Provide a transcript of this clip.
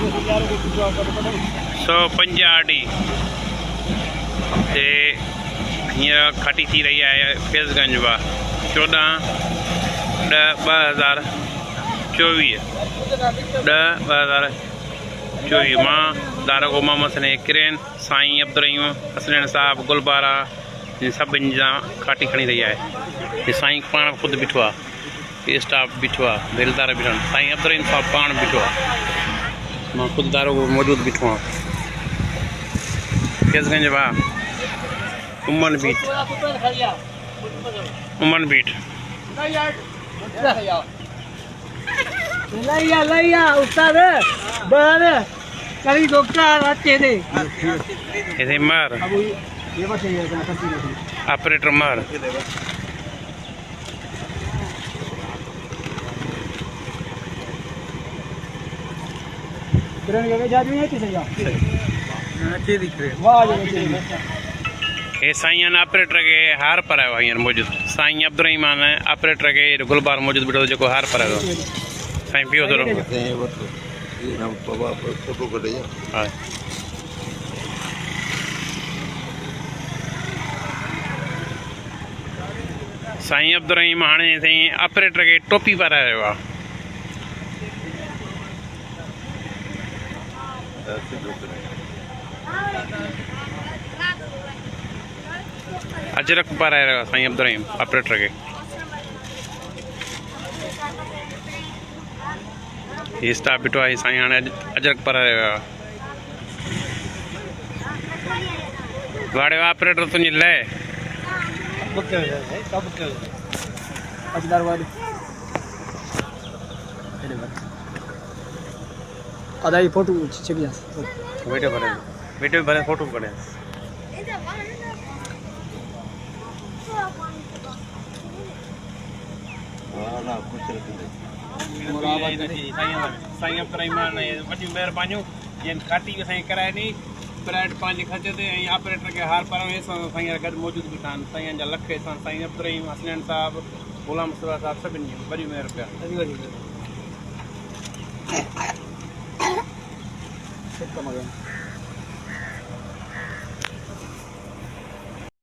150 ते हींअर खाटी थी रही है फैज़गंज वा 14/10/2024 मां दारगो मोहम्मद ने किरेन साईं अब्दुर्रहीम हसनैन साहब गुलबारा सभिनी जा खाटी खणी रही है। साईं पाण ख़ुदि बीठो आहे, स्टाफ बीठो आहे, बेलदार बीठा आहिनि, साईं अब्दुर्रहीम साहब पाण बीठो आहे, मां ख़ुदि दारगो मौजूदु बीठो आहियां। फैज़गंज वा उमन बीट इसे मार ऑपरेटर मार ये साईं ऑपरेटर के हार पर आयो हींअर मौजूद साईं अब्दुर्रहीम ऑपरेटर के गुलबार मौजूद बीठो जो हार पर आयो साईं पियो थोरो साईं अब्दुर्रहीम हाणे साईं ऑपरेटर के टोपी पारायो आहे। अजरक पारायो आहे साईं अब्दुर्रहीम ऑपरेटर के। ये स्टाफ बीठो आहे साईं हाणे अजरक पारायो आहे। वाड़े ऑपरेटर तुंहिंजी लय अदाई फोटो चेक वीडियो भरे फोटो कढे साईं अब्दुर्रहीम ने वॾी महिरबानियूं जिन खाटी साईं कराए नी प्राइवेट पंहिंजे ख़र्च ते ऐं ऑपरेटर के हार पर साईं गॾु मौजूदु बीठा आहिनि। साईं जा लख सां साईं अब्दुर्रहीम हसनैन साहब गुलाम मुस्तफ़ा साहब सभिनी जी वॾी महिर पिया।